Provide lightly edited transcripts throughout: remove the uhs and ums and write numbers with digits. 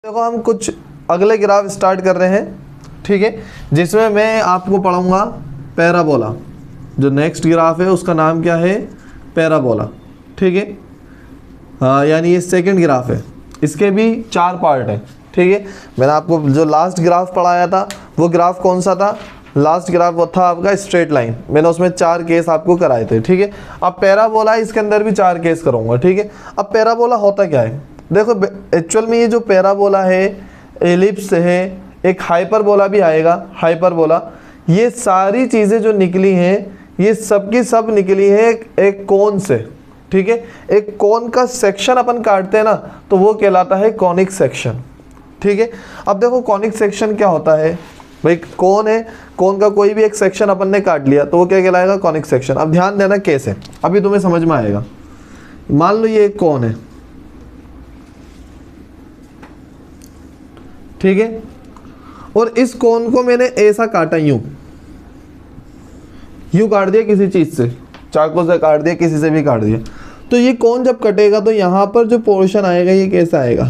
देखो हम कुछ अगले ग्राफ स्टार्ट कर रहे हैं, ठीक है, जिसमें मैं आपको पढ़ाऊंगा पैराबोला। जो नेक्स्ट ग्राफ है उसका नाम क्या है, पैराबोला, ठीक है। हाँ, यानी ये सेकंड ग्राफ है, इसके भी 4 पार्ट हैं, ठीक है। मैंने आपको जो लास्ट ग्राफ पढ़ाया था वो ग्राफ कौन सा था, लास्ट ग्राफ वो था आपका स्ट्रेट लाइन। मैंने उसमें 4 केस आपको कराए थे, ठीक है। अब पैराबोला इसके अंदर भी 4 केस करूँगा, ठीक है। अब पैराबोला होता क्या है, देखो एक्चुअल में ये जो पैराबोला है, एलिप्स है, एक हाइपरबोला भी आएगा, हाइपरबोला, ये सारी चीज़ें जो निकली हैं ये सब की सब निकली है एक कोन से, ठीक है। एक कोन का सेक्शन अपन काटते हैं ना तो वो कहलाता है कॉनिक सेक्शन, ठीक है। अब देखो कॉनिक सेक्शन क्या होता है भाई, कोन है, कोन का कोई भी एक सेक्शन अपन ने काट लिया तो वो क्या कहलाएगा, कॉनिक सेक्शन। अब ध्यान देना कैसे, अभी तुम्हें समझ में आएगा। मान लो ये एक कोन है, ठीक है, और इस कोन को मैंने ऐसा काटा, यूं काट दिया किसी चीज से, चाकू से काट दिया, किसी से भी काट दिया, तो ये कोन जब कटेगा तो यहाँ पर जो पोर्शन आएगा ये कैसा आएगा,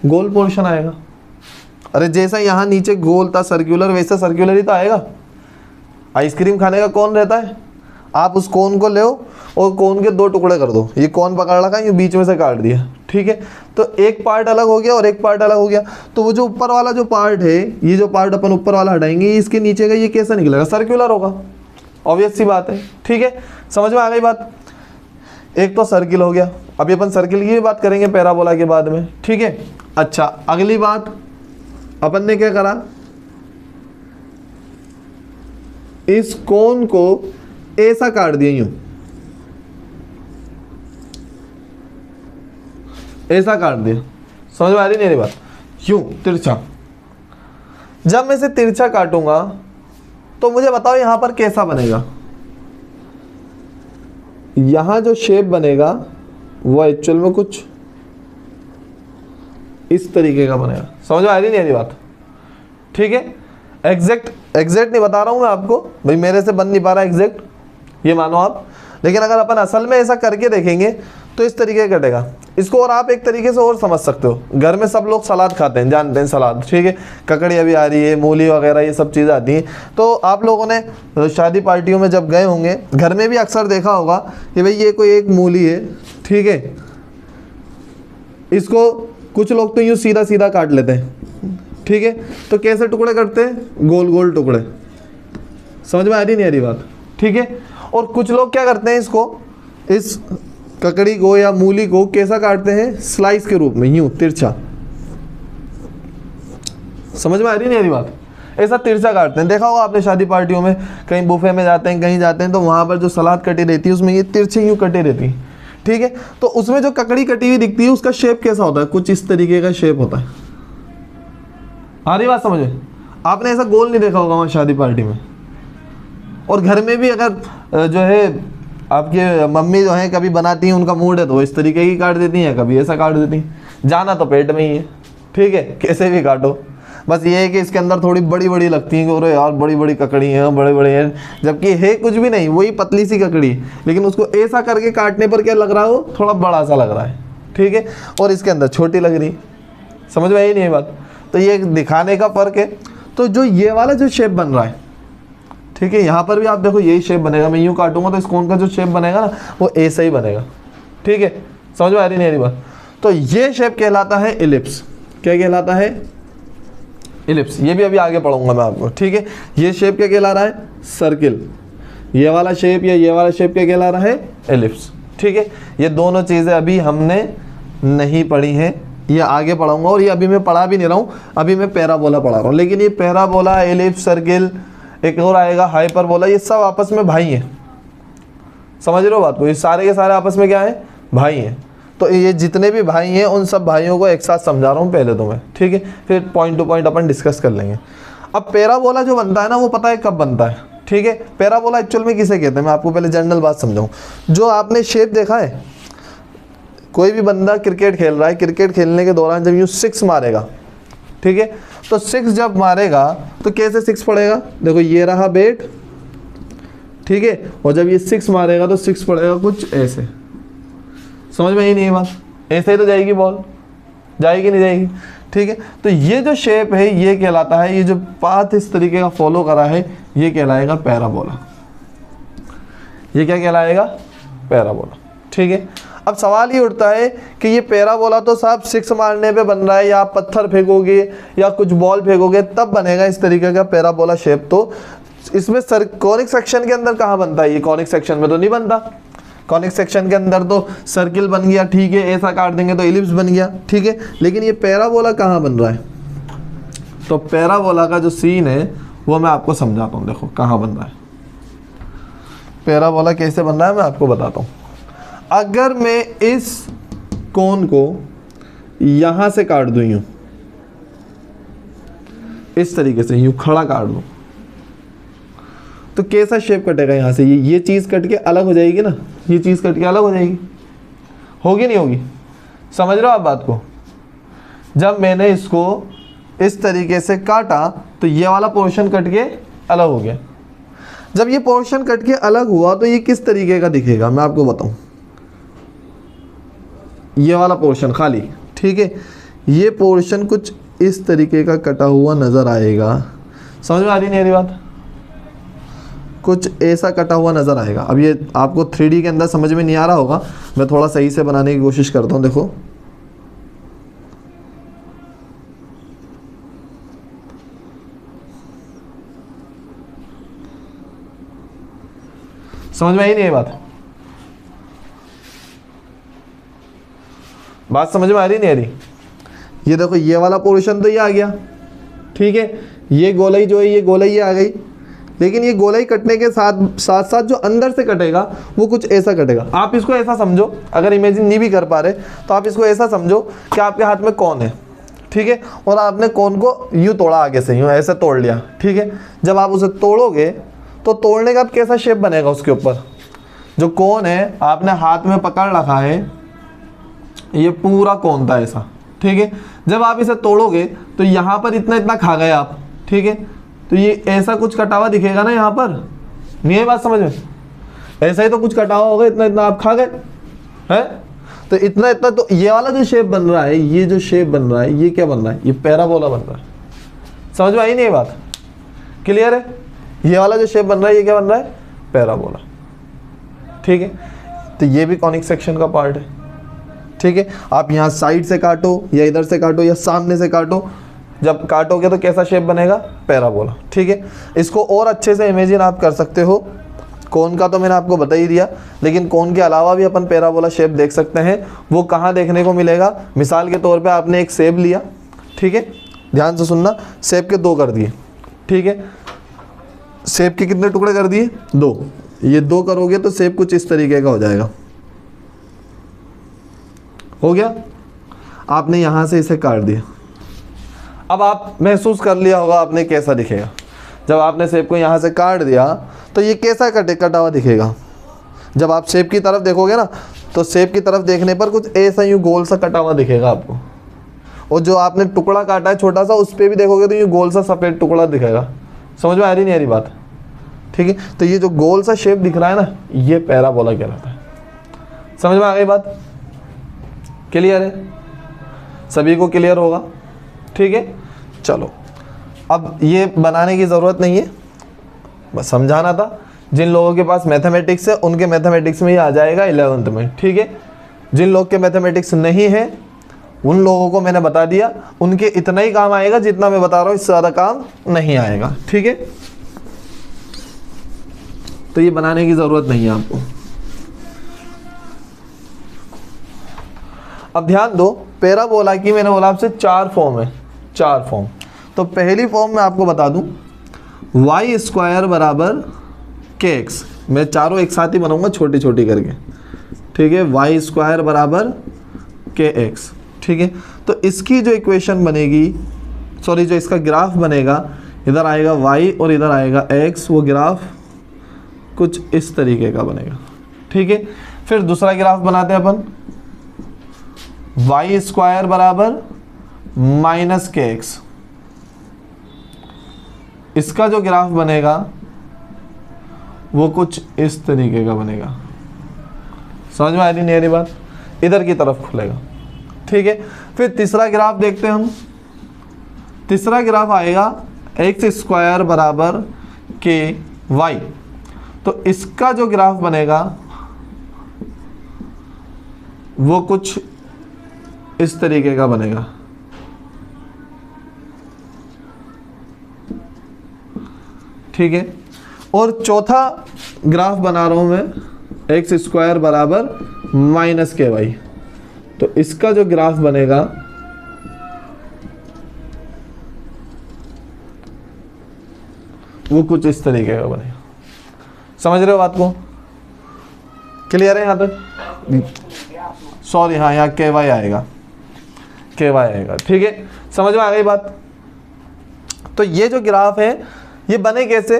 गोल पोर्शन आएगा। अरे जैसा यहाँ नीचे गोल था सर्कुलर, वैसा सर्कुलर ही तो आएगा। आइसक्रीम खाने का कौन रहता है, आप उस कोन को ले और कोन के 2 टुकड़े कर दो, ये कोन पकड़ रखा, ये बीच में से काट दिया, ठीक है। तो एक पार्ट अलग हो गया और एक पार्ट अलग हो गया, तो वो जो ऊपर वाला जो पार्ट है, ये जो पार्ट अपन ऊपर वाला हटाएंगे, इसके नीचे का ये कैसा निकलेगा, सर्कुलर होगा, ऑब्वियस सी बात है, ठीक है। समझ में आ गई बात। एक तो सर्किल हो गया, अभी अपन सर्किल की भी बात करेंगे पैराबोला के बाद में, ठीक है। अच्छा, अगली बात अपन ने क्या करा, इस कोन को ऐसा काट दिया, यूं ऐसा काट दिया, समझ में आ रही नहीं बात, यूं तिरछा। जब मैं इसे तिरछा काटूंगा तो मुझे बताओ यहां पर कैसा बनेगा, यहां जो शेप बनेगा वो एक्चुअल में कुछ इस तरीके का बनेगा। समझ में आ रही नहीं बात, ठीक है। एग्जैक्ट नहीं बता रहा हूं मैं आपको, भाई मेरे से बन नहीं पा रहा एग्जैक्ट, ये मानो आप, लेकिन अगर अपन असल में ऐसा करके देखेंगे तो इस तरीके का कटेगा। इसको और आप एक तरीके से और समझ सकते हो, घर में सब लोग सलाद खाते हैं, जानते हैं सलाद, ठीक है, ककड़ी अभी आ रही है, मूली वगैरह ये सब चीज़ें आती हैं। तो आप लोगों ने शादी पार्टियों में जब गए होंगे, घर में भी अक्सर देखा होगा कि भाई ये कोई एक मूली है, ठीक है, इसको कुछ लोग तो यूँ सीधा सीधा काट लेते हैं, ठीक है। तो कैसे टुकड़े करते हैं, गोल गोल टुकड़े। समझ में आ रही नहीं आ रही बात, ठीक है। और कुछ लोग क्या करते हैं, इसको, इस ककड़ी को या मूली को कैसा काटते हैं, स्लाइस के रूप में, यूं तिरछा। समझ में आ रही नहीं आ रही बात, ऐसा तिरछा काटते हैं। देखा होगा आपने शादी पार्टियों में, कहीं बुफे में जाते हैं, कहीं जाते हैं, तो वहां पर जो सलाद कटी रहती है उसमें ये तिरछे यूं कटी रहती है, ठीक है। तो उसमें जो ककड़ी कटी हुई दिखती है उसका शेप कैसा होता है, कुछ इस तरीके का शेप होता है। आ रही बात समझ में, आपने ऐसा गोल नहीं देखा होगा वहाँ शादी पार्टी में। और घर में भी अगर जो है आपके मम्मी जो है कभी बनाती हैं, उनका मूड है तो इस तरीके की काट देती हैं, कभी ऐसा काट देती हैं, जाना तो पेट में ही है, ठीक है, कैसे भी काटो। बस ये है कि इसके अंदर थोड़ी बड़ी बड़ी लगती हैं, अरे यार बड़ी बड़ी ककड़ी हैं, बड़े बड़े हैं, जबकि है कुछ भी नहीं, वही पतली सी ककड़ी, लेकिन उसको ऐसा करके काटने पर क्या लग रहा हो, थोड़ा बड़ा सा लग रहा है, ठीक है, और इसके अंदर छोटी लग रही। समझ में आई नहीं बात, तो ये दिखाने का फ़र्क है। तो जो ये वाला जो शेप बन रहा है, ठीक है, यहाँ पर भी आप देखो यही शेप बनेगा, मैं यूँ काटूंगा तो इस कोन का जो शेप बनेगा ना वो ऐसा ही बनेगा, ठीक है। समझ में आ रही नहीं आ रही बात। तो ये शेप कहलाता है इलिप्स। क्या कहलाता है, इलिप्स। ये भी अभी आगे पढ़ूंगा मैं आपको, ठीक है। ये शेप क्या कहला रहा है, सर्किल। ये वाला शेप या ये वाला शेप क्या कहला रहा है, इलिप्स, ठीक है। ये दोनों चीज़ें अभी हमने नहीं पढ़ी हैं, ये आगे पढ़ाऊंगा, और ये अभी मैं पढ़ा भी नहीं रहा हूँ, अभी मैं पैराबोला पढ़ा रहा हूँ। लेकिन ये पैराबोला, एलिप्स, सर्किल, एक और आएगा हाइपरबोला, ये सब आपस में भाई हैं। समझ रहे हो बात को, ये सारे के सारे आपस में क्या है, भाई हैं। तो ये जितने भी भाई हैं उन सब भाइयों को एक साथ समझा रहा हूँ पहले तो मैं, ठीक है, फिर पॉइंट टू पॉइंट अपन डिस्कस कर लेंगे। अब पैराबोला जो बनता है ना वो पता है कब बनता है, ठीक है। पैराबोला एक्चुअल में किसे कहते हैं, मैं आपको पहले जनरल बात समझाऊँ। जो आपने शेप देखा है, कोई भी बंदा क्रिकेट खेल रहा है, क्रिकेट खेलने के दौरान जब यूँ 6 मारेगा, ठीक है, तो 6 जब मारेगा तो कैसे 6 पड़ेगा, देखो ये रहा बैट, ठीक है, और जब ये 6 मारेगा तो 6 पड़ेगा कुछ ऐसे। समझ में ही नहीं है बात, ऐसे ही तो जाएगी बॉल, जाएगी नहीं जाएगी, ठीक है। तो ये जो शेप है ये कहलाता है, ये जो पाथ इस तरीके का फॉलो करा है ये कहलाएगा पैराबोला। ये क्या कहलाएगा? पैराबोला, ठीक है। अब सवाल ये उठता है कि ये पैराबोला तो साहब 6 मारने पे बन रहा है, या आप पत्थर फेंकोगे या कुछ बॉल फेंकोगे तब बनेगा इस तरीके का पैराबोला शेप, तो इसमें कॉनिक सेक्शन के अंदर कहाँ बनता है? ये कॉनिक सेक्शन में तो नहीं बनता। कॉनिक सेक्शन के अंदर तो सर्किल बन गया, ठीक है, ऐसा काट देंगे तो इलिप्स बन गया, ठीक है। लेकिन ये पैराबोला कहाँ बन रहा है? तो पैराबोला का जो सीन है वो मैं आपको समझाता हूँ। देखो कहाँ बन रहा है पैराबोला, कैसे बन रहा है मैं आपको बताता हूँ। अगर मैं इस कोन को यहां से काट दूं, यूं इस तरीके से यूं खड़ा काट दूं, तो कैसा शेप कटेगा? यहां से ये चीज कट के अलग हो जाएगी ना, ये चीज कट के अलग हो जाएगी, होगी नहीं होगी? समझ रहे हो आप बात को? जब मैंने इसको इस तरीके से काटा तो ये वाला पोर्शन कट के अलग हो गया। जब ये पोर्शन कट के अलग हुआ तो ये किस तरीके का दिखेगा मैं आपको बताऊं। ये वाला पोर्शन खाली, ठीक है, ये पोर्शन कुछ इस तरीके का कटा हुआ नज़र आएगा। समझ में आ रही नहीं आ रही बात? कुछ ऐसा कटा हुआ नज़र आएगा। अब ये आपको 3D के अंदर समझ में नहीं आ रहा होगा, मैं थोड़ा सही से बनाने की कोशिश करता हूँ। देखो समझ में आई नहीं है बात समझ में आ रही नहीं आ रही? ये देखो ये वाला पोर्शन तो ये आ गया, ठीक है, ये गोलाई जो है ये गोलाई ये आ गई, लेकिन ये गोलाई कटने के साथ साथ जो अंदर से कटेगा वो कुछ ऐसा कटेगा। आप इसको ऐसा समझो, अगर इमेजिन नहीं भी कर पा रहे तो आप इसको ऐसा समझो कि आपके हाथ में कोन है, ठीक है, और आपने कोन को यूँ तोड़ा, आगे से यूँ ऐसे तोड़ लिया, ठीक है। जब आप उसे तोड़ोगे तो तोड़ने का कैसा शेप बनेगा? उसके ऊपर जो कोन है आपने हाथ में पकड़ रखा है, ये पूरा कोन था ऐसा, ठीक है। जब आप इसे तोड़ोगे तो यहाँ पर इतना इतना खा गए आप, ठीक है, तो ये ऐसा कुछ कटा हुआ दिखेगा ना यहाँ पर, नहीं है बात समझ में? ऐसा ही तो कुछ कटा हुआ होगा, इतना इतना आप खा गए हैं, तो इतना इतना। तो ये वाला जो शेप बन रहा है, ये जो शेप बन रहा है ये क्या बन रहा है? ये पैराबोला बन रहा है। समझ में आई नहीं बात? क्लियर है? ये वाला जो शेप बन रहा है ये क्या बन रहा है? पैराबोला, ठीक है। तो ये भी कॉनिक सेक्शन का पार्ट है, ठीक है। आप यहाँ साइड से काटो या इधर से काटो या सामने से काटो, जब काटोगे तो कैसा शेप बनेगा? पैराबोला, ठीक है। इसको और अच्छे से इमेजिन आप कर सकते हो। कोन का तो मैंने आपको बता ही दिया, लेकिन कोन के अलावा भी अपन पैराबोला शेप देख सकते हैं। वो कहाँ देखने को मिलेगा? मिसाल के तौर पे आपने एक सेब लिया, ठीक है, ध्यान से सुनना, सेब के 2 कर दिए, ठीक है। सेब के कितने टुकड़े कर दिए? 2। ये 2 करोगे तो सेब कुछ इस तरीके का हो जाएगा, हो गया। आपने यहाँ से इसे काट दिया। अब आप महसूस कर लिया होगा आपने कैसा दिखेगा। जब आपने सेब को यहाँ से काट दिया तो ये कैसा कटा हुआ दिखेगा? जब आप सेब की तरफ देखोगे ना तो सेब की तरफ देखने पर कुछ ऐसा यूँ गोल सा कटा हुआ दिखेगा आपको, और जो आपने टुकड़ा काटा है छोटा सा उस पर भी देखोगे तो यूँ गोल सा सफ़ेद टुकड़ा दिखेगा। समझ में आ रही नहीं आ रही बात? ठीक है, तो ये जो गोल सा शेप दिख रहा है ना, ये पैराबोला कहलाता है। समझ में आ गई बात? क्लियर है? सभी को क्लियर होगा, ठीक है। चलो, अब ये बनाने की ज़रूरत नहीं है, बस समझाना था। जिन लोगों के पास मैथमेटिक्स है उनके मैथमेटिक्स में ही आ जाएगा 11th में, ठीक है। जिन लोग के मैथमेटिक्स नहीं है उन लोगों को मैंने बता दिया, उनके इतना ही काम आएगा जितना मैं बता रहा हूँ, इससे ज़्यादा काम नहीं आएगा, ठीक है। तो ये बनाने की ज़रूरत नहीं है आपको। अब ध्यान दो, पैराबोला की मैंने बोला आपसे 4 फॉर्म है, 4 फॉर्म। तो पहली फॉर्म मैं आपको बता दूं, वाई स्क्वायर बराबर के एक्स। मैं चारों एक साथ ही बनाऊंगा छोटी छोटी करके, ठीक है। वाई स्क्वायर बराबर के एक्स, ठीक है। तो इसकी जो इक्वेशन बनेगी, सॉरी जो इसका ग्राफ बनेगा, इधर आएगा वाई और इधर आएगा एक्स, वो ग्राफ कुछ इस तरीके का बनेगा, ठीक है। फिर दूसरा ग्राफ बनाते हैं अपन, वाई स्क्वायर बराबर माइनस के एक्स। इसका जो ग्राफ बनेगा वो कुछ इस तरीके का बनेगा। समझ में आ रही नहीं आ रही बात? इधर की तरफ खुलेगा, ठीक है। फिर तीसरा ग्राफ देखते हैं हम। तीसरा ग्राफ आएगा एक्स स्क्वायर बराबर के वाई। तो इसका जो ग्राफ बनेगा वो कुछ इस तरीके का बनेगा। ठीक है, और चौथा ग्राफ बना रहा हूं मैं एक्स स्क्वायर बराबर माइनस के वाई। तो इसका जो ग्राफ बनेगा वो कुछ इस तरीके का बनेगा। समझ रहे हो बात को? क्लियर है यहाँ तक? सॉरी, हाँ यहाँ के वाई आएगा, के वाई आएगा। ठीक है, समझ में आ गई बात? तो ये जो ग्राफ है ये बने कैसे,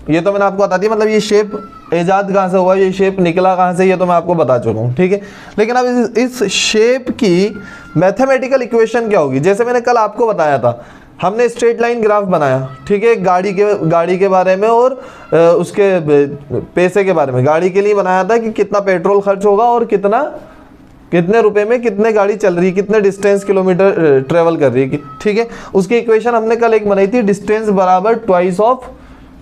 ये तो मैंने आपको बता दिया। मतलब ये शेप ईजाद कहाँ से हुआ, ये शेप निकला कहाँ से, ये तो मैं आपको बता चुका हूँ। ठीक है, लेकिन अब इस शेप की मैथमेटिकल इक्वेशन क्या होगी? जैसे मैंने कल आपको बताया था, हमने स्ट्रेट लाइन ग्राफ बनाया। ठीक है, गाड़ी के बारे में और उसके पैसे के बारे में। गाड़ी के लिए बनाया था कि कितना पेट्रोल खर्च होगा और कितने रुपए में कितने गाड़ी चल रही है, कितने डिस्टेंस किलोमीटर ट्रेवल कर रही है। ठीक है, उसकी इक्वेशन हमने कल एक बनाई थी, डिस्टेंस बराबर ट्वाइस ऑफ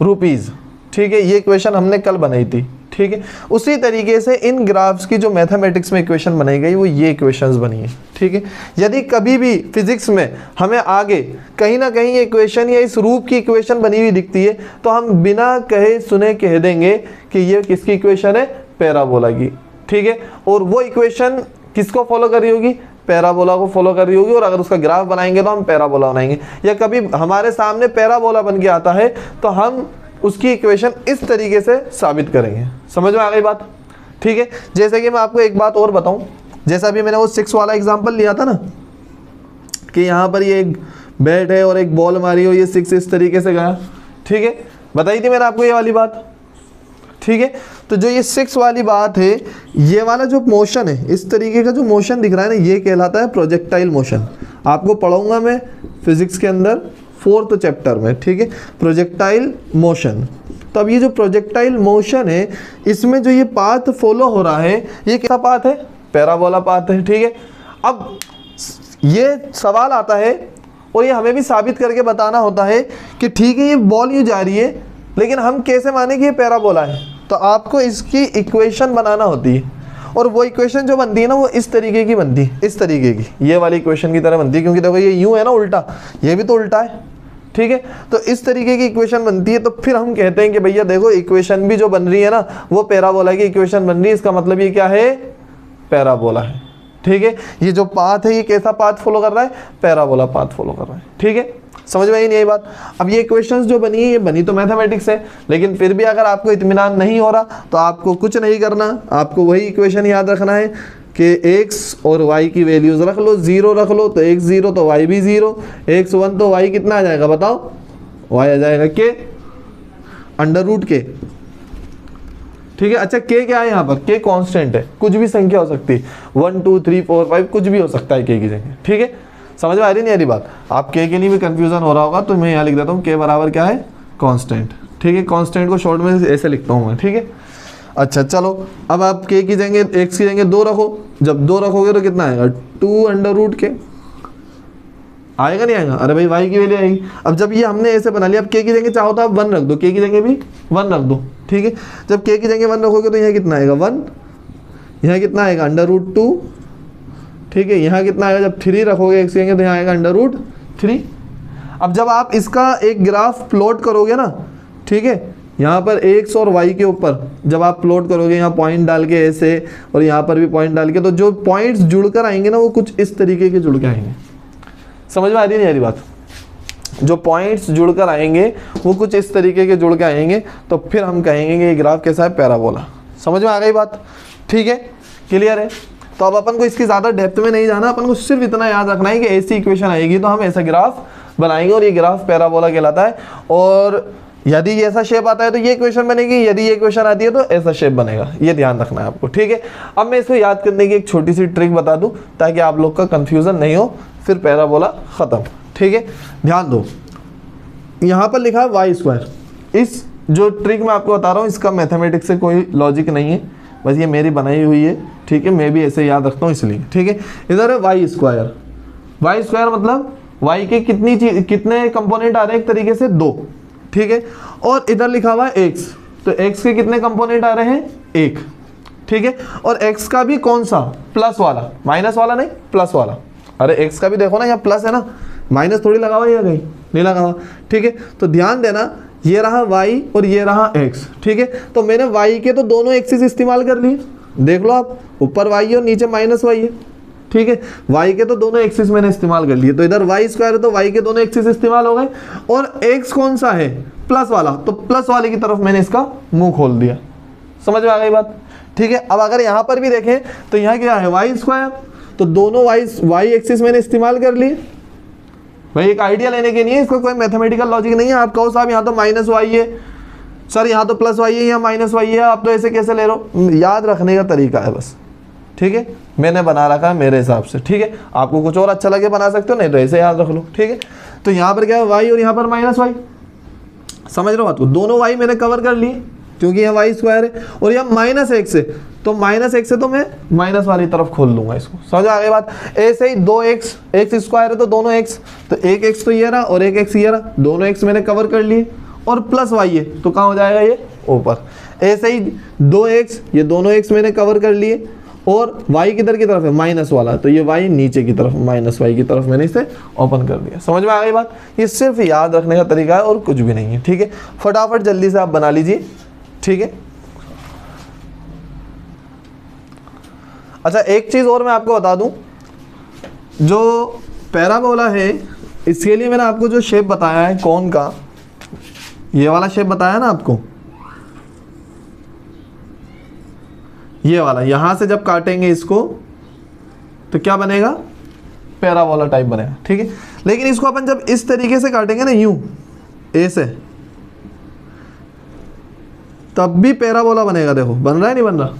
रुपीज़। ठीक है, ये इक्वेशन हमने कल बनाई थी। ठीक है, उसी तरीके से इन ग्राफ्स की जो मैथमेटिक्स में इक्वेशन बनाई गई वो ये इक्वेशंस बनी है। ठीक है, यदि कभी भी फिजिक्स में हमें आगे कहीं ना कहीं ये इक्वेशन या इस रूप की इक्वेशन बनी हुई दिखती है तो हम बिना कहे सुने कह देंगे कि ये किसकी इक्वेशन है? पैराबोला की। ठीक है, और वो इक्वेशन किसको फॉलो कर रही होगी? पैराबोला को फॉलो कर रही होगी। और अगर उसका ग्राफ बनाएंगे तो हम पैराबोला बनाएंगे। या कभी हमारे सामने पैराबोला बन के आता है तो हम उसकी इक्वेशन इस तरीके से साबित करेंगे। समझ में आ गई बात? ठीक है, जैसे कि मैं आपको एक बात और बताऊं, जैसा अभी मैंने वो 6 वाला एग्जांपल लिया था ना, कि यहाँ पर ये एक बैट है और एक बॉल मारी और ये 6 इस तरीके से गया। ठीक है, बताई थी मैंने आपको ये वाली बात। ठीक है, तो जो ये 6 वाली बात है, ये वाला जो मोशन है, इस तरीके का जो मोशन दिख रहा है ना, ये कहलाता है प्रोजेक्टाइल मोशन। आपको पढ़ाऊंगा मैं फिजिक्स के अंदर 4th चैप्टर में। ठीक है, प्रोजेक्टाइल मोशन। तो अब ये जो प्रोजेक्टाइल मोशन है, इसमें जो ये पाथ फॉलो हो रहा है, ये कैसा पाथ है? पैराबोला पाथ है। ठीक है, अब ये सवाल आता है और ये हमें भी साबित करके बताना होता है कि ठीक है ये बॉल यूँ जा रही है, लेकिन हम कैसे माने कि ये पैराबोला है? तो आपको इसकी इक्वेशन बनाना होती है, और वो इक्वेशन जो बनती है ना वो इस तरीके की बनती है, इस तरीके की, ये वाली इक्वेशन की तरह बनती है। क्योंकि देखो ये यूँ है ना उल्टा, ये भी तो उल्टा है। ठीक है, तो इस तरीके की इक्वेशन बनती है। तो फिर हम कहते हैं कि भैया देखो इक्वेशन भी जो बन रही है ना वो पैराबोला की इक्वेशन बन रही है। इसका मतलब ये क्या है? पैराबोला है। ठीक है, ये जो पाथ है ये कैसा पाथ फॉलो कर रहा है? पैराबोला पाथ फॉलो कर रहा है। ठीक है, समझ में आई नहीं आई बात? अब ये इक्वेशंस जो बनी है ये बनी तो मैथमेटिक्स है, लेकिन फिर भी अगर आपको इत्मीनान नहीं हो रहा तो आपको कुछ नहीं करना, आपको वही इक्वेशन याद रखना है कि x और y की वैल्यूज रख लो, 0 रख लो तो x 0 तो y भी 0, x 1 तो y कितना आ जाएगा बताओ? y आ जाएगा के अंडर रूट के। ठीक है, अच्छा k क्या है यहाँ पर? k कांस्टेंट है, कुछ भी संख्या हो सकती है, 1 2 3 4 5 कुछ भी हो सकता है k की जगह। ठीक है, समझ में आ रही नहीं आ रही बात? आप k के लिए भी कंफ्यूजन हो रहा होगा तो मैं यहाँ लिख देता हूँ k बराबर क्या है? कांस्टेंट। ठीक है, कांस्टेंट को शॉर्ट में ऐसे लिखता हूँ मैं। ठीक है, अच्छा चलो अब आप k की जगह x की जगह 2 रखो। जब 2 रखोगे तो कितना आएगा? 2 अंडर रूट के आएगा नहीं आएगा? अरे भाई y की वैल्यू आएगी। अब जब ये हमने ऐसे बना लिया, अब k की जगह चाहो तो आप 1 रख दो, k की जगह भी 1 रख दो। ठीक है, जब k की जगह 1 रखोगे तो यहाँ कितना आएगा? 1। यहाँ कितना आएगा? Under root 2। ठीक है, यहाँ कितना आएगा? जब 3 रखोगे x की जगह तो यहाँ आएगा अंडर रूट 3। अब जब आप इसका एक ग्राफ प्लॉट करोगे ना, ठीक है, यहाँ पर x और y के ऊपर जब आप प्लॉट करोगे, यहाँ पॉइंट डाल के ऐसे और यहाँ पर भी पॉइंट डाल के, तो जो पॉइंट्स जुड़कर आएंगे ना वो कुछ इस तरीके के जुड़ के आएंगे। समझ में आ रही नहीं आ रही बात? जो पॉइंट्स जुड़कर आएंगे वो कुछ इस तरीके के जुड़ के आएंगे, तो फिर हम कहेंगे कि ये ग्राफ कैसा है? पैराबोला। समझ में आ गई बात? ठीक है, क्लियर है? तो अब अपन को इसकी ज़्यादा डेप्थ में नहीं जाना, अपन को सिर्फ इतना याद रखना है कि ऐसी इक्वेशन आएगी तो हम ऐसा ग्राफ बनाएंगे और ये ग्राफ पैराबोला कहलाता है। और यदि ये ऐसा शेप आता है तो ये इक्वेशन बनेगी, यदि ये इक्वेशन आती है तो ऐसा शेप बनेगा। ये ध्यान रखना है आपको। ठीक है, अब मैं इसको याद करने की एक छोटी सी ट्रिक बता दूं ताकि आप लोग का कंफ्यूजन नहीं हो, फिर पैराबोला खत्म। ठीक है, ध्यान दो, यहाँ पर लिखा है वाई स्क्वायर। इस जो ट्रिक मैं आपको बता रहा हूँ इसका मैथमेटिक्स से कोई लॉजिक नहीं है, बस ये मेरी बनाई हुई है। ठीक है, मैं भी ऐसे याद रखता हूँ इसलिए। ठीक है, इधर है वाई स्क्वायर, वाई स्क्वायर मतलब वाई के कितने कंपोनेंट आ रहे हैं, एक तरीके से 2, ठीक है। और इधर लिखा हुआ है एक्स, तो एक्स के कितने कंपोनेंट आ रहे हैं, 1, ठीक है। और एक्स का भी कौन सा, प्लस वाला, माइनस वाला नहीं, प्लस वाला। अरे एक्स का भी देखो ना, यहाँ प्लस है ना, माइनस थोड़ी लगा हुआ है, कहीं नहीं लगा हुआ, ठीक है। तो ध्यान देना, ये रहा y और ये रहा x, ठीक है। तो मैंने y के तो दोनों एक्सिस इस्तेमाल कर लिए, देख लो आप, ऊपर y है और नीचे माइनस y है, ठीक है। y के तो दोनों एक्सिस मैंने इस्तेमाल कर लिए, तो इधर y स्क्वायर है तो y के दोनों एक्सिस इस्तेमाल हो गए। और x कौन सा है, प्लस वाला, तो प्लस वाले की तरफ मैंने इसका मुंह खोल दिया। समझ में आ गई बात, ठीक है। अब अगर यहाँ पर भी देखें तो यहाँ क्या है, वाई स्क्वायर, तो दोनों वाई एक्सिस मैंने इस्तेमाल कर लिए। भाई एक आइडिया लेने के लिए, इसका कोई मैथमेटिकल लॉजिक नहीं है। आप कहो साहब यहाँ तो माइनस वाई है, सर यहाँ तो प्लस वाई है, यहाँ माइनस वाई है, आप तो ऐसे कैसे ले रहे हो, याद रखने का तरीका है बस, ठीक है। मैंने बना रखा है मेरे हिसाब से, ठीक है। आपको कुछ और अच्छा लगे बना सकते हो, नहीं तो ऐसे याद रख लो, ठीक है। तो यहाँ पर क्या है, वाई और यहाँ पर माइनस वाई, समझ रहे हो बात को, दोनों वाई मैंने कवर कर लिए क्योंकि यहाँ वाई स्क्वायर है और यहाँ माइनस एक्स है, तो माइनस एक्स है तो मैं माइनस वाली तरफ खोल लूंगा इसको। समझ आ गई बात। ऐसे ही 2x, एक्स स्क्वायर है तो दोनों x, तो एक x तो ये रहा और एक x ये रहा, दोनों x मैंने कवर कर लिए। और प्लस y है तो कहाँ हो जाएगा, ये ऊपर। ऐसे ही 2x, ये दोनों x मैंने कवर कर लिए और y किधर की तरफ है, माइनस वाला, तो ये y नीचे की तरफ, माइनस y की तरफ मैंने इसे ओपन कर दिया। समझ में आ गई बात। ये सिर्फ याद रखने का तरीका है और कुछ भी नहीं है, ठीक है। फटाफट जल्दी से आप बना लीजिए, ठीक है। अच्छा एक चीज और मैं आपको बता दूं, जो पैराबोला है इसके लिए मैंने आपको जो शेप बताया है कौन का, ये वाला शेप बताया ना आपको, ये वाला, यहां से जब काटेंगे इसको तो क्या बनेगा, पैराबोला टाइप बनेगा, ठीक है। लेकिन इसको अपन जब इस तरीके से काटेंगे ना, यूं ऐसे, तब भी पैराबोला बनेगा। देखो बन रहा है नहीं बन रहा,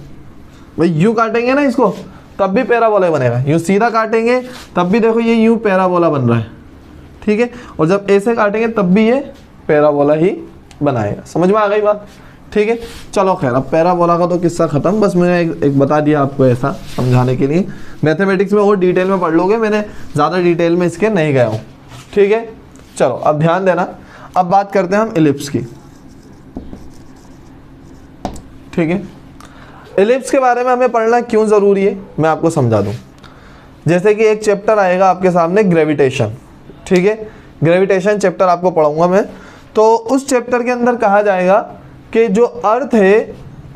भाई यूं काटेंगे ना इसको तब भी पैराबोला बनेगा, यूं सीधा काटेंगे तब भी देखो ये यूं पैराबोला बन रहा है, ठीक है। और जब ऐसे काटेंगे तब भी ये पैराबोला ही बनाएगा। समझ में आ गई बात, ठीक है। चलो खैर, अब पैराबोला का तो किस्सा खत्म, बस मैंने एक बता दिया आपको ऐसा समझाने के लिए। मैथमेटिक्स में और डिटेल में पढ़ लोगे, मैंने ज़्यादा डिटेल में इसके नहीं गया हूँ, ठीक है। चलो अब ध्यान देना, अब बात करते हैं हम एलिप्स की, ठीक है। एलिप्स के बारे में हमें पढ़ना क्यों ज़रूरी है मैं आपको समझा दूं। जैसे कि एक चैप्टर आएगा आपके सामने ग्रेविटेशन, ठीक है। ग्रेविटेशन चैप्टर आपको पढ़ाऊंगा मैं, तो उस चैप्टर के अंदर कहा जाएगा कि जो अर्थ है,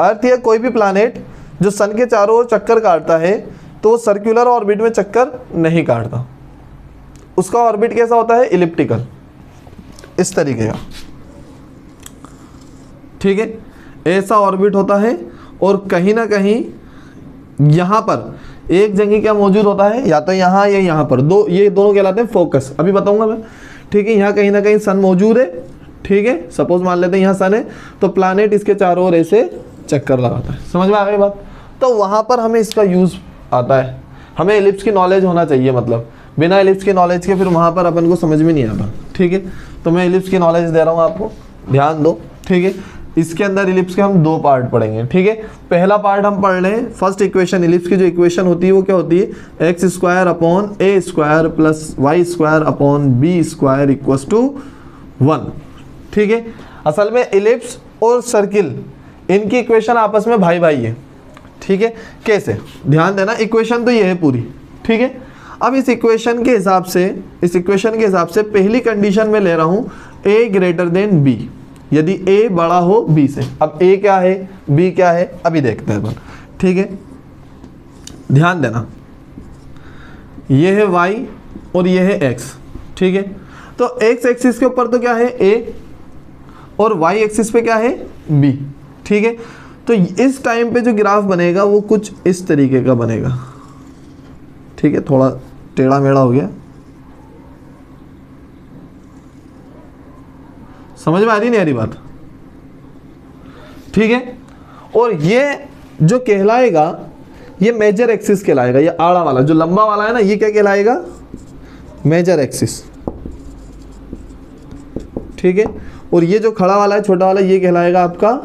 अर्थ या कोई भी प्लैनेट जो सन के चारों ओर चक्कर काटता है तो वो सर्कुलर ऑर्बिट में चक्कर नहीं काटता, उसका ऑर्बिट कैसा होता है, इलिप्टिकल, इस तरीके का, ठीक है। ऐसा ऑर्बिट होता है और कहीं ना कहीं यहाँ पर एक जगह क्या मौजूद होता है, या तो यहाँ या यहाँ पर, दो, ये दोनों कहलाते हैं फोकस, अभी बताऊंगा मैं, ठीक है। यहाँ कहीं ना कहीं सन मौजूद है, ठीक है। सपोज मान लेते हैं यहाँ सन है, तो प्लैनेट इसके चारों ओर ऐसे चक्कर लगाता है। समझ में आ गई बात। तो वहाँ पर हमें इसका यूज़ आता है, हमें एलिप्स की नॉलेज होना चाहिए, मतलब बिना एलिप्स की नॉलेज के फिर वहाँ पर अपन को समझ में नहीं आता, ठीक है। तो मैं एलिप्स की नॉलेज दे रहा हूँ आपको, ध्यान दो, ठीक है। इसके अंदर इलिप्स के हम 2 पार्ट पढ़ेंगे, ठीक है। पहला पार्ट हम पढ़ लें, फर्स्ट इक्वेशन, इलिप्स की जो इक्वेशन होती है वो क्या होती है, x square upon a square plus y square upon b square equals to 1, ठीक है। असल में इलिप्स और सर्किल इनकी इक्वेशन आपस में भाई भाई है, ठीक है। कैसे, ध्यान देना, इक्वेशन तो ये है पूरी, ठीक है। अब इस इक्वेशन के हिसाब से पहली कंडीशन में ले रहा हूँ a ग्रेटर देन b, यदि a बड़ा हो b से। अब a क्या है, b क्या है, अभी देखते हैं, ठीक है। ध्यान देना, ये है y और ये है x, ठीक है। तो x एक्सिस के ऊपर तो क्या है a और y एक्सिस पे क्या है b, ठीक है। तो इस टाइम पे जो ग्राफ बनेगा वो कुछ इस तरीके का बनेगा, ठीक है। थोड़ा टेढ़ा मेढ़ा हो गया, समझ में आ रही नहीं आ रही बात, ठीक है। और ये जो कहलाएगा ये मेजर एक्सिस कहलाएगा, ये आड़ा वाला जो लंबा वाला है ना, ये क्या कहलाएगा, मेजर एक्सिस, ठीक है। और ये जो खड़ा वाला है छोटा वाला, ये कहलाएगा आपका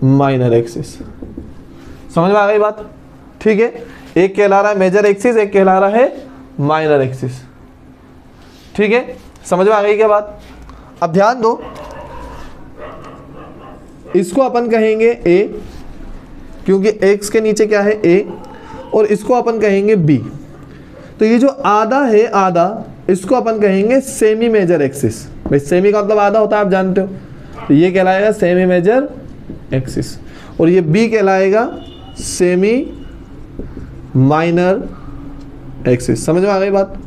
माइनर एक्सिस। समझ में आ गई बात, ठीक है। एक कहला रहा है मेजर एक्सिस, एक कहला रहा है माइनर एक्सिस। ठीक है, समझ में आ गई क्या बात? अब ध्यान दो, इसको अपन कहेंगे A, क्योंकि x के नीचे क्या है A, और इसको अपन कहेंगे B। तो ये जो आधा है, आधा, इसको अपन कहेंगे सेमी मेजर एक्सिस। भाई सेमी का मतलब आधा होता है, आप जानते हो। तो ये कहलाएगा सेमी मेजर एक्सिस, और ये B कहलाएगा सेमी माइनर एक्सिस। समझ में आ गई बात?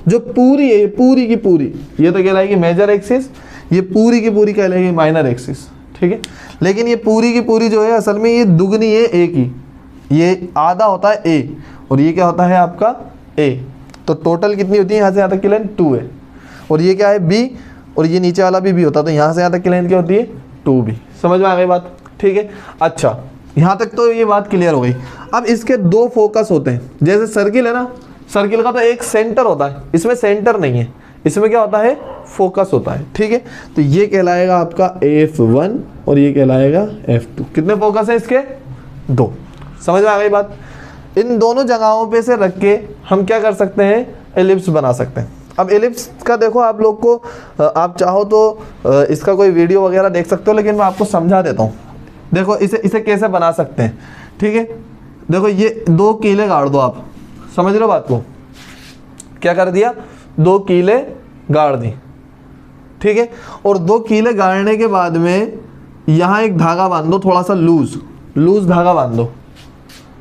जो पूरी है, ये पूरी की पूरी, ये तो कहलाएगी मेजर एक्सिस, ये पूरी की पूरी कहलाएगी माइनर एक्सिस। ठीक है, लेकिन ये पूरी की पूरी जो है असल में ये दुगनी है A की। ये आधा होता है A और ये क्या होता है आपका A। तो टोटल कितनी होती है यहाँ से यहाँ तक की लेंथ 2 है, और ये क्या है B, और ये नीचे वाला भी B होता है, तो यहाँ से यहाँ तक की लेंथ क्या होती है 2B। समझ में आ गई बात? ठीक है, अच्छा यहाँ तक तो ये बात क्लियर हो गई। अब इसके दो फोकस होते हैं, जैसे सर्किल है ना, सर्किल का तो एक सेंटर होता है, इसमें सेंटर नहीं है, इसमें क्या होता है फोकस होता है। ठीक है, तो ये कहलाएगा आपका F1 और ये कहलाएगा F2। कितने फोकस है इसके? 2। समझ में आ गई बात? इन दोनों जगहों पे से रख के हम क्या कर सकते हैं, एलिप्स बना सकते हैं। अब एलिप्स का देखो, आप लोग को आप चाहो तो इसका कोई वीडियो वगैरह देख सकते हो, लेकिन मैं आपको समझा देता हूँ। देखो इसे कैसे बना सकते हैं। ठीक है, देखो ये 2 कीले गाड़ दो, आप समझ रहे हो बात को? क्या कर दिया, 2 कीले गाड़ दी। ठीक है, और 2 कीले गाड़ने के बाद में यहाँ एक धागा बांध दो, थोड़ा सा लूज धागा बांध दो।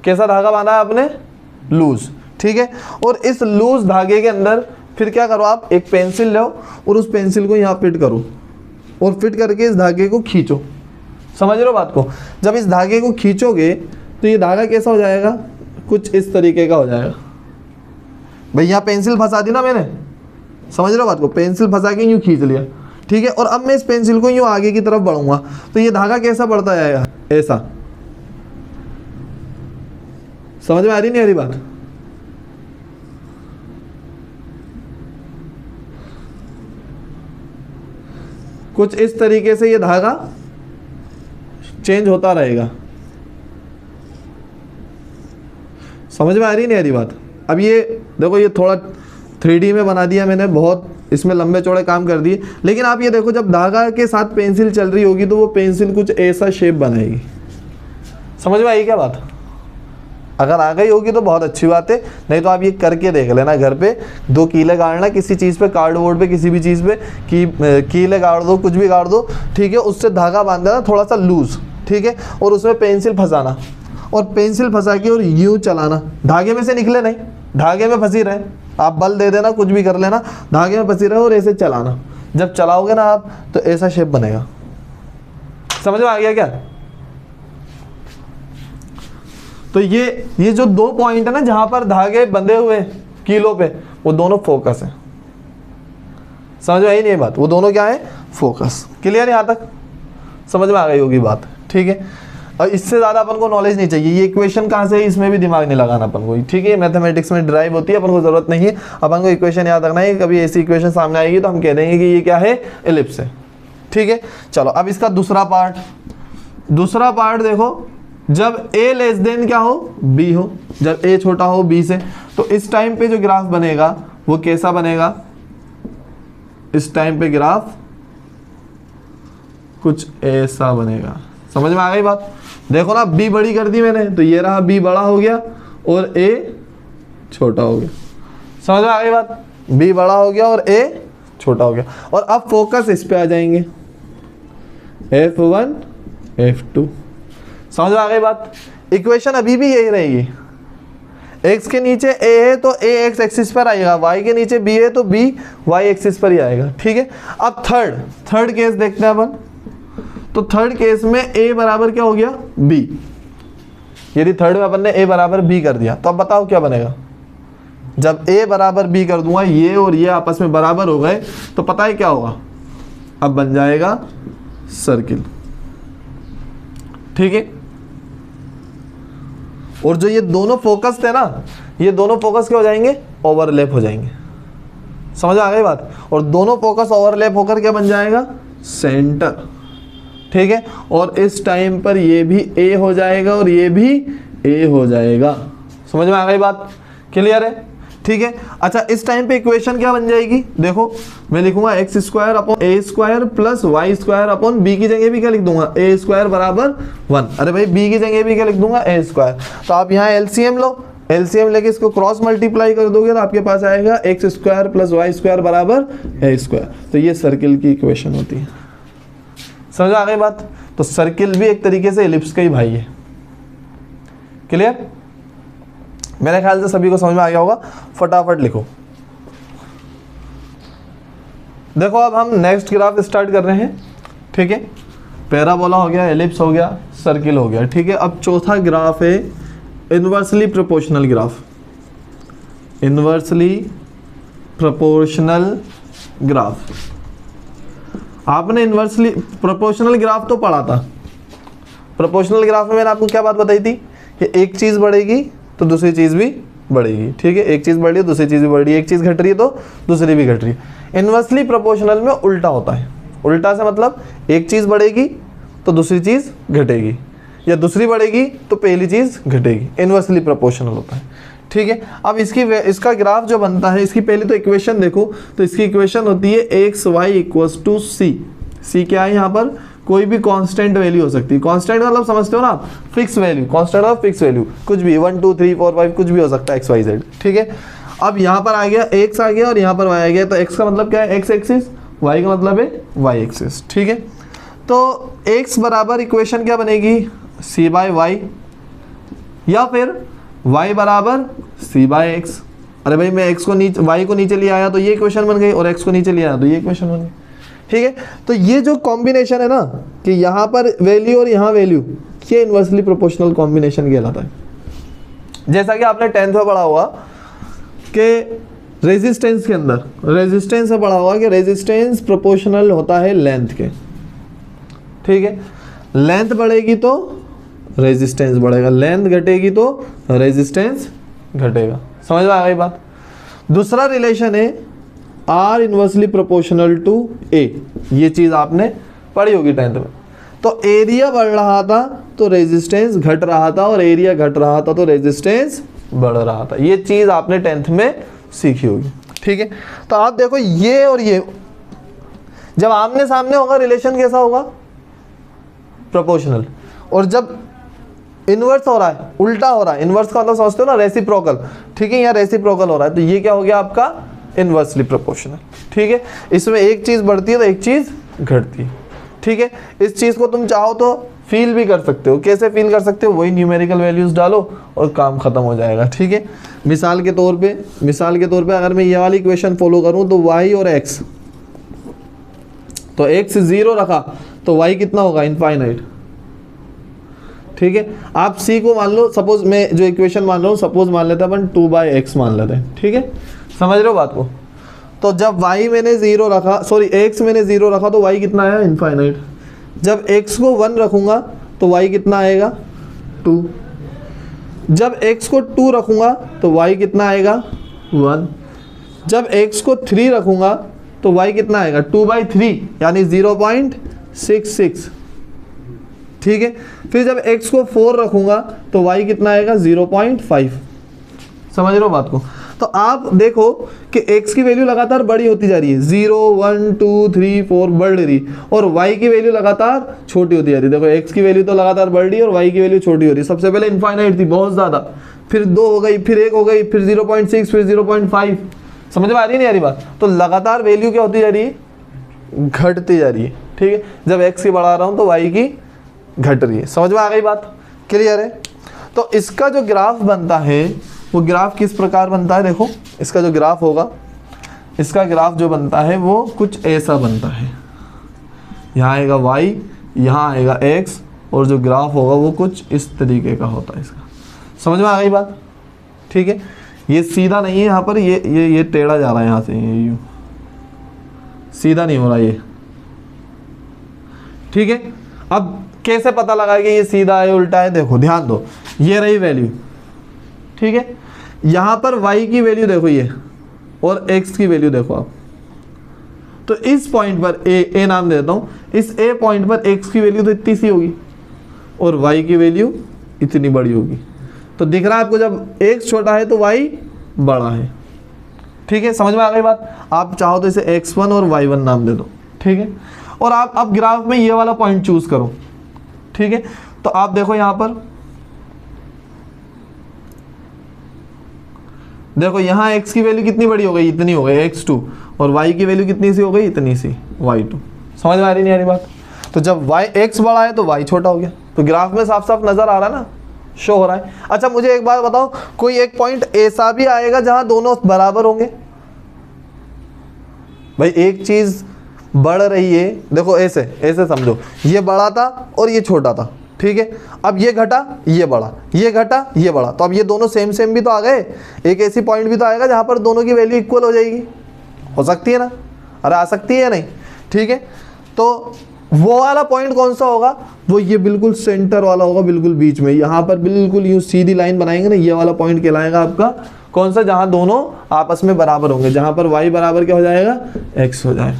कैसा धागा बांधा है आपने? लूज। ठीक है, और इस लूज धागे के अंदर फिर क्या करो, आप एक पेंसिल लो और उस पेंसिल को यहाँ फिट करो, और फिट करके इस धागे को खींचो। समझ रहे हो बात को? जब इस धागे को खींचोगे तो ये धागा कैसा हो जाएगा, कुछ इस तरीके का हो जाएगा। भाई यहाँ पेंसिल फंसा दी ना मैंने, समझ रहे हो बात को? पेंसिल फंसा के यूँ खींच लिया। ठीक है, और अब मैं इस पेंसिल को यूँ आगे की तरफ बढ़ूंगा तो ये धागा कैसा बढ़ता जाएगा, ऐसा। समझ में आ रही नहीं आ रही बात? कुछ इस तरीके से ये धागा चेंज होता रहेगा। समझ में आ रही नहीं आ रही बात? अब ये देखो, ये थोड़ा 3D में बना दिया मैंने, बहुत इसमें लंबे चौड़े काम कर दिए, लेकिन आप ये देखो, जब धागा के साथ पेंसिल चल रही होगी तो वो पेंसिल कुछ ऐसा शेप बनाएगी। समझ में आई क्या बात? अगर आ गई होगी तो बहुत अच्छी बात है, नहीं तो आप ये करके देख लेना घर पे। 2 कीले गाड़ना किसी चीज़ पे, कार्डबोर्ड पे, किसी भी चीज़ पे, कीले गाड़ दो, कुछ भी गाड़ दो। ठीक है, उससे धागा बांध देना थोड़ा सा लूज। ठीक है, और उसमें पेंसिल फंसाना, और पेंसिल फंसा के और यूँ चलाना, धागे में से निकले नहीं, धागे में फंसी रहे। आप बल दे देना, कुछ भी कर लेना, धागे में फंसी रहे और ऐसे चलाना। जब चलाओगे ना आप तो ऐसा शेप बनेगा। समझ में आ गया क्या? तो ये जो 2 पॉइंट है ना जहां पर धागे बंधे हुए कीलों पे, वो दोनों फोकस है। समझ में आई नहीं बात? वो दोनों क्या है, फोकस। क्लियर है यहाँ तक? समझ में आ गई होगी बात। ठीक है, और इससे ज़्यादा अपन को नॉलेज नहीं चाहिए। ये इक्वेशन कहाँ से है, इसमें भी दिमाग नहीं लगाना अपन को। ठीक है, मैथमेटिक्स में ड्राइव होती है, अपन को ज़रूरत नहीं है। अपन को इक्वेशन याद रखना है, कभी ऐसी इक्वेशन सामने आएगी तो हम कह देंगे कि ये क्या है, एलिप्स है। ठीक है, चलो अब इसका दूसरा पार्ट देखो। जब a लेस देन क्या हो, b हो, जब a छोटा हो b से, तो इस टाइम पे जो ग्राफ बनेगा वो कैसा बनेगा? इस टाइम पे ग्राफ कुछ ऐसा बनेगा। समझ में आ गई बात? देखो ना, b बड़ी कर दी मैंने, तो ये रहा b बड़ा हो गया और a छोटा हो गया। समझ में आ गई बात? b बड़ा हो गया और a छोटा हो गया। और अब फोकस इस पे आ जाएंगे, F1 F2। समझ में आ गई बात? इक्वेशन अभी भी यही रहेगी। x के नीचे a है तो a x एक्सिस पर आएगा, y के नीचे b है तो b y एक्सिस पर ही आएगा। ठीक है, अब थर्ड केस देखते हैं अपन। तो थर्ड केस में a बराबर क्या हो गया, b। यदि थर्ड में अपन ने a बराबर b कर दिया तो अब बताओ क्या बनेगा? जब a बराबर b कर दूंगा, ये और ये आपस में बराबर हो गए, तो पता है क्या होगा? अब बन जाएगा सर्किल। ठीक है, और जो ये दोनों फोकस थे ना, ये दोनों फोकस क्या हो जाएंगे, ओवरलैप हो जाएंगे। समझ आ गई बात? और दोनों फोकस ओवरलैप होकर क्या बन जाएगा, सेंटर। ठीक है, और इस टाइम पर ये भी A हो जाएगा और ये भी A हो जाएगा। समझ में आ गई बात? क्लियर है? ठीक है। अच्छा इस टाइम पे इक्वेशन क्या बन जाएगी, देखो मैं लिखूंगा x square upon a square plus y square upon b की जगह भी क्या लिख दूंगा, ए स्क्वायर बराबर 1। अरे भाई बी की जगह भी क्या लिख दूंगा, ए स्क्वायर। तो आप यहाँ एलसीएम लो, एलसीएम लेके इसको क्रॉस मल्टीप्लाई कर दोगे तो आपके पास आएगा x square plus y square बराबर ए स्क्वायर। तो ये सर्किल की इक्वेशन होती है। समझ आ गई बात। तो सर्किल भी एक तरीके से एलिप्स का ही भाई है। क्लियर, मेरे ख्याल से सभी को समझ में आ गया होगा। फटाफट लिखो। देखो अब हम नेक्स्ट ग्राफ स्टार्ट कर रहे हैं। ठीक है, पैराबोला हो गया, एलिप्स हो गया, सर्किल हो गया। ठीक है, अब चौथा ग्राफ है inversely proportional graph. Inversely proportional graph, आपने इन्वर्सली प्रोपोर्शनल ग्राफ तो पढ़ा था। प्रोपोर्शनल ग्राफ में मैंने आपको क्या बात बताई थी कि एक चीज़ बढ़ेगी तो दूसरी चीज़ भी बढ़ेगी। ठीक है, एक चीज़ बढ़ रही है दूसरी चीज़ भी बढ़ रही है, एक चीज़ घट रही है तो दूसरी भी घट रही है। इन्वर्सली प्रोपोर्शनल में उल्टा होता है। उल्टा से मतलब एक चीज़ बढ़ेगी तो दूसरी चीज़ घटेगी, या दूसरी बढ़ेगी तो पहली चीज़ घटेगी। इन्वर्सली प्रोपोर्शनल होता है। ठीक है, अब इसका ग्राफ जो बनता है, इसकी पहले तो इक्वेशन देखो। तो इसकी इक्वेशन होती है एक्स वाई इक्वल्स टू सी। सी क्या है यहाँ पर, कोई भी कांस्टेंट वैल्यू हो सकती है। कांस्टेंट मतलब समझते हो ना, फिक्स वैल्यू। कांस्टेंट मतलब फिक्स वैल्यू, कुछ भी 1 2 3 4 5 कुछ भी हो सकता है, एक्स वाई जेड। ठीक है, अब यहाँ पर आ गया एक्स आ गया और यहाँ पर वाई आ गया। तो एक्स का मतलब क्या है, एक्स एक्सिस, वाई का मतलब है वाई एक्सिस। ठीक है, तो एक्स बराबर इक्वेशन क्या बनेगी, सी बाय वाई, या फिर y बराबर सी बाय एक्स। अरे भाई मैं x को नीचे, y को नीचे ले आया तो ये इक्वेशन बन गई, और x को नीचे ले आया तो ये इक्वेशन बन गई। ठीक है, तो ये जो कॉम्बिनेशन है ना कि यहाँ पर वैल्यू और यहाँ वैल्यू, ये इन्वर्सली प्रोपोर्शनल कॉम्बिनेशन कहलाता है। जैसा कि आपने 10th में पढ़ा हुआ कि रेजिस्टेंस के अंदर, रेजिस्टेंस से पढ़ा हुआ कि रेजिस्टेंस प्रोपोर्शनल होता है लेंथ के। ठीक है, लेंथ बढ़ेगी तो रेजिस्टेंस बढ़ेगा, लेंथ घटेगी तो रेजिस्टेंस घटेगा। समझ में आ गई बात। दूसरा रिलेशन है आर इन्वर्सली प्रोपोर्शनल टू ए। ये चीज़ आपने पढ़ी होगी 10th में। तो एरिया बढ़ रहा था तो रेजिस्टेंस घट रहा था, और एरिया घट रहा था तो रेजिस्टेंस बढ़ रहा था। ये चीज़ आपने 10th में सीखी होगी। ठीक है, तो आप देखो ये और ये जब आमने सामने होगा रिलेशन कैसा होगा, प्रोपोर्शनल। और जब इन्वर्स हो रहा है, उल्टा हो रहा है, इन्वर्स का मतलब समझते हो ना, रेसिप्रोकल। ठीक है, यहाँ रेसिप्रोकल हो रहा है तो ये क्या हो गया आपका, इन्वर्सली प्रोपोर्शनल। ठीक है, इसमें एक चीज़ बढ़ती है तो एक चीज़ घटती है। ठीक है, इस चीज़ को तुम चाहो तो फील भी कर सकते हो। कैसे फील कर सकते हो, वही न्यूमेरिकल वैल्यूज़ डालो और काम खत्म हो जाएगा। ठीक है, मिसाल के तौर पे अगर मैं ये वाली इक्वेशन फॉलो करूँ तो y और x, तो x 0 रखा तो y कितना होगा, इनफाइनाइट। ठीक है, आप c को मान लो, सपोज मैं जो इक्वेशन मान रहा हूँ, सपोज मान लेते हैं अपन 2/x मान लेते हैं। ठीक है, समझ रहे हो बात को। तो जब y मैंने 0 रखा, सॉरी x मैंने 0 रखा तो y कितना आया, इनफाइनाइट। जब x को 1 रखूँगा तो y कितना आएगा, 2। जब x को 2 रखूँगा तो y कितना आएगा, 1। जब x को 3 रखूँगा तो y कितना आएगा, 2/3 यानी 0.66। ठीक है, फिर जब x को 4 रखूँगा तो y कितना आएगा, 0.5। समझ रहे हो बात को। तो आप देखो कि x की वैल्यू लगातार बड़ी होती जा रही है, 0 1 2 3 4 बढ़ रही, और y की वैल्यू लगातार छोटी होती जा रही है। देखो x की वैल्यू तो लगातार बढ़ रही है और y की वैल्यू छोटी हो रही है। सबसे पहले इनफाइनाइट थी बहुत ज़्यादा, फिर 2 हो गई, फिर 1 हो गई, फिर 0.6, फिर 0.5। समझ में आ रही नहीं आ रही बात। तो लगातार वैल्यू क्या होती जा रही है, घटती जा रही है। ठीक है, जब x की बढ़ा रहा हूँ तो y की घट रही है। समझ में आ गई बात, क्लियर है। तो इसका जो ग्राफ बनता है वो ग्राफ किस प्रकार बनता है, देखो इसका जो ग्राफ होगा, इसका ग्राफ जो बनता है वो कुछ ऐसा बनता है। यहाँ आएगा y, यहाँ आएगा x, और जो ग्राफ होगा वो कुछ इस तरीके का होता है इसका। समझ में आ गई बात। ठीक है, ये सीधा नहीं है, यहाँ पर ये टेढ़ा जा रहा है, यहाँ से ये यूँ सीधा नहीं हो रहा ये। ठीक है, अब कैसे पता लगा कि ये सीधा है उल्टा है, देखो ध्यान दो, ये रही वैल्यू। ठीक है, यहाँ पर y की वैल्यू देखो ये, और x की वैल्यू देखो आप। तो इस पॉइंट पर a नाम देता हूँ, इस a पॉइंट पर x की वैल्यू तो इतनी सी होगी और y की वैल्यू इतनी बड़ी होगी। तो दिख रहा है आपको, जब x छोटा है तो y बड़ा है। ठीक है, समझ में आ गई बात। आप चाहो तो इसे x1 और y1 नाम दे दो, ठीक है। और आप अब ग्राफ में ये वाला पॉइंट चूज करो, ठीक है। तो आप देखो यहां पर, देखो यहाँ x की वैल्यू कितनी बड़ी हो गई, इतनी हो गई x2, और y की वैल्यू कितनी सी हो गई, इतनी सी y2। समझ में आ रही नहीं आ रही बात। तो जब x बड़ा है तो y छोटा हो गया। तो ग्राफ में साफ साफ नजर आ रहा है ना, शो हो रहा है। अच्छा मुझे एक बात बताओ, कोई एक पॉइंट ऐसा भी आएगा जहां दोनों बराबर होंगे? भाई एक चीज बढ़ रही है, देखो ऐसे ऐसे समझो, ये बड़ा था और ये छोटा था, ठीक है। अब ये घटा, ये बढ़ा, ये घटा, ये बढ़ा, तो अब ये दोनों सेम सेम भी तो आ गए। एक ऐसी पॉइंट भी तो आएगा जहां पर दोनों की वैल्यू इक्वल हो जाएगी, हो सकती है ना? अरे आ सकती है या नहीं, ठीक है। तो वो वाला पॉइंट कौन सा होगा? वो ये बिल्कुल सेंटर वाला होगा, बिल्कुल बीच में, यहाँ पर बिल्कुल यूं सीधी लाइन बनाएंगे ना, ये वाला पॉइंट कहलाएगा आपका कौन सा, जहां दोनों आपस में बराबर होंगे, जहां पर y बराबर क्या हो जाएगा, x हो जाएगा,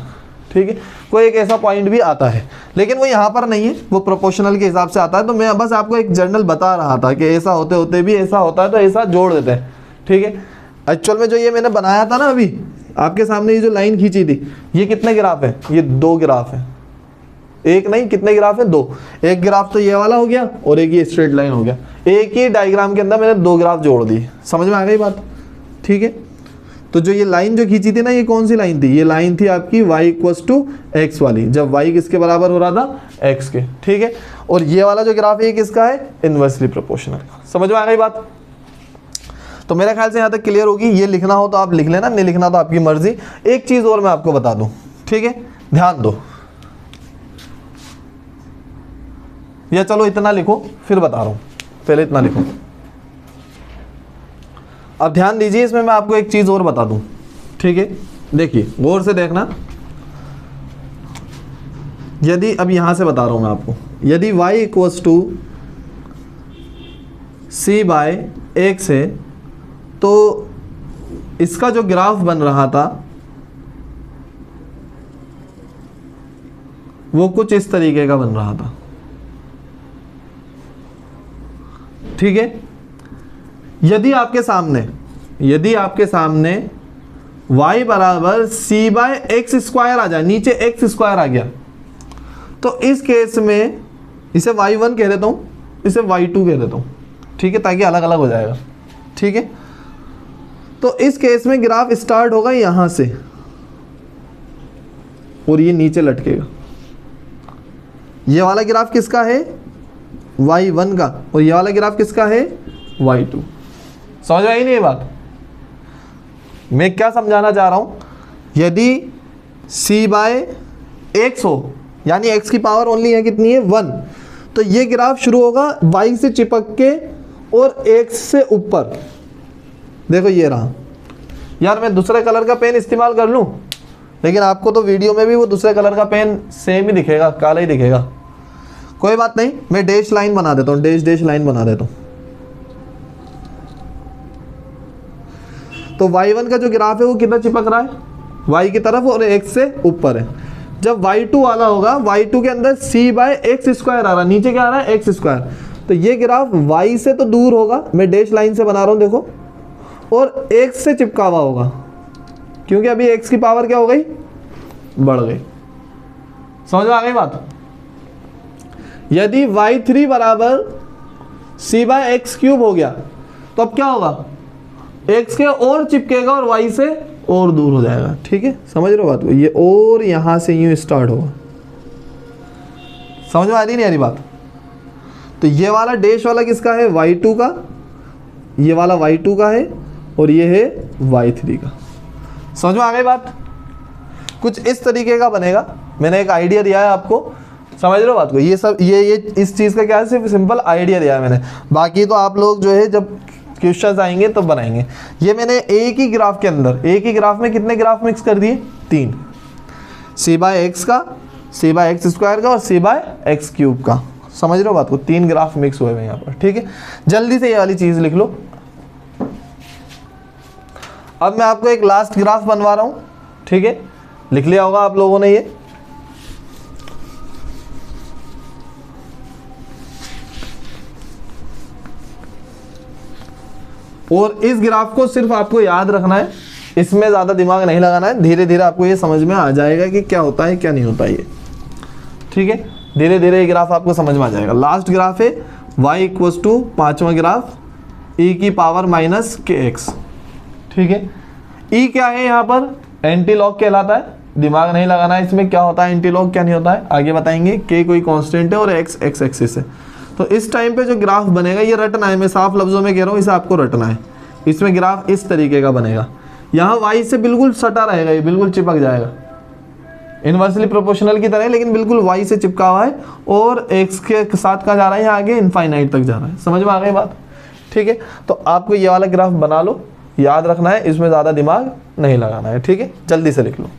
ठीक है। कोई एक ऐसा पॉइंट भी आता है, लेकिन वो यहाँ पर नहीं है, वो प्रोपोर्शनल के हिसाब से आता है। तो मैं बस आपको एक जनरल बता रहा था कि ऐसा होते होते भी ऐसा होता है, तो ऐसा जोड़ देते हैं, ठीक है। एक्चुअल में जो ये मैंने बनाया था ना अभी आपके सामने, ये जो लाइन खींची थी, ये कितने ग्राफ है? ये 2 ग्राफ है, एक नहीं कितने ग्राफ है? 2। एक ग्राफ तो ये वाला हो गया और एक ये स्ट्रेट लाइन हो गया। एक ही डायग्राम के अंदर मैंने 2 ग्राफ जोड़ दिए। समझ में आ गई बात, ठीक है। तो जो ये लाइन जो खींची थी ना, ये कौन सी लाइन थी? ये लाइन थी आपकी y = x वाली, जब y किसके बराबर हो रहा था, x के, ठीक है। और ये वाला जो ग्राफ है ये किसका है? Inversely proportional. समझ में आ गई बात। तो मेरे ख्याल से यहाँ तक क्लियर होगी। ये लिखना हो तो आप लिख लेना, नहीं लिखना तो आपकी मर्जी। एक चीज और मैं आपको बता दूं, ठीक है, ध्यान दो, या चलो इतना लिखो फिर बता रहा हूं, पहले इतना लिखो। अब ध्यान दीजिए, इसमें मैं आपको एक चीज और बता दूं, ठीक है। देखिए गौर से देखना, यदि अब यहां से बता रहा हूं मैं आपको, यदि y = c/x है, तो इसका जो ग्राफ बन रहा था वो कुछ इस तरीके का बन रहा था, ठीक है। यदि आपके सामने y बराबर c/x² आ जाए, नीचे x² आ गया, तो इस केस में इसे y1 कह देता हूं, इसे y2 कह देता हूं, ठीक है, ताकि अलग अलग हो जाएगा, ठीक है। तो इस केस में ग्राफ स्टार्ट होगा यहां से और ये नीचे लटकेगा। ये वाला ग्राफ किसका है? y1 का, और ये वाला ग्राफ किसका है? y2। समझ में आई नहीं ये बात? मैं क्या समझाना चाह रहा हूं, यदि c/x हो, यानी x की पावर ओनली है कितनी है? 1, तो ये ग्राफ शुरू होगा y से चिपक के और x से ऊपर। देखो ये रहा। यार मैं दूसरे कलर का पेन इस्तेमाल कर लूं, लेकिन आपको तो वीडियो में भी वो दूसरे कलर का पेन सेम ही दिखेगा, काला ही दिखेगा। कोई बात नहीं, मैं डैश लाइन बना देता हूं, डैश लाइन बना देता हूं। तो y1 का जो ग्राफ है वो कितना चिपक रहा है? y की तरफ और x से ऊपर है। जब y2 वाला होगा, y2 के अंदर c/x² आ रहा है, नीचे क्या आ रहा है? x²। तो ये ग्राफ y से तो दूर होगा, मैं डैश लाइन से बना रहा हूं देखो, और x से चिपका हुआ होगा, क्योंकि अभी x की पावर क्या हो गई? बढ़ गई। समझ में आ गई बात? यदि y3 बराबर c/x³ हो गया, तो अब क्या होगा? x के और चिपकेगा और y से और दूर हो जाएगा, ठीक है। समझ रहे हो बात को? ये और यहां से यूं स्टार्ट होगा। समझ में आ रही नहीं आ रही बात? तो ये वाला डैश वाला किसका है? y2 का, ये वाला y2 का है, और ये है y3 का। समझ में आ गई बात? कुछ इस तरीके का बनेगा। मैंने एक आइडिया दिया है आपको, समझ रहे हो बात को? ये सब ये इस चीज़ का क्या है? सिर्फ सिंपल आइडिया दिया है मैंने। बाकी तो आप लोग जो है जब क्वेश्चंस आएंगे तो बनाएंगे। ये मैंने एक ही ग्राफ के अंदर, एक ही ग्राफ में कितने ग्राफ मिक्स कर दिए? 3, c/x का, c/x² का और c/x³ का। समझ रहे हो बात को? 3 ग्राफ मिक्स हुए हैं यहाँ पर, ठीक है। जल्दी से ये वाली चीज़ लिख लो। अब मैं आपको एक लास्ट ग्राफ बनवा रहा हूँ, ठीक है। लिख लिया होगा आप लोगों ने ये। और इस ग्राफ को सिर्फ आपको याद रखना है, इसमें ज़्यादा दिमाग नहीं लगाना है, धीरे धीरे आपको ये समझ में आ जाएगा कि क्या होता है क्या नहीं होता ये, ठीक है। धीरे धीरे ये ग्राफ आपको समझ में आ जाएगा। लास्ट ग्राफ है y इक्वल्स टू 5वां ग्राफ e की पावर माइनस kx, ठीक है। e क्या है यहाँ पर, एंटी लॉग कहलाता है, दिमाग नहीं लगाना है इसमें क्या होता है एंटी लॉग क्या नहीं होता है, आगे बताएंगे। k कोई कांस्टेंट है और x x एक्सिस है। तो इस टाइम पे जो ग्राफ बनेगा ये रटना है, मैं साफ लफ्जों में कह रहा हूँ, इसे आपको रटना है। इसमें ग्राफ इस तरीके का बनेगा, यहाँ y से बिल्कुल सटा रहेगा, ये बिल्कुल चिपक जाएगा, इन्वर्सली प्रोपोर्शनल की तरह, लेकिन बिल्कुल y से चिपका हुआ है और x के साथ का जा रहा है यहाँ आगे इनफाइनाइट तक जा रहा है। समझ में आ गई बात, ठीक है। तो आपको ये वाला ग्राफ बना लो, याद रखना है, इसमें ज़्यादा दिमाग नहीं लगाना है, ठीक है। जल्दी से लिख लो।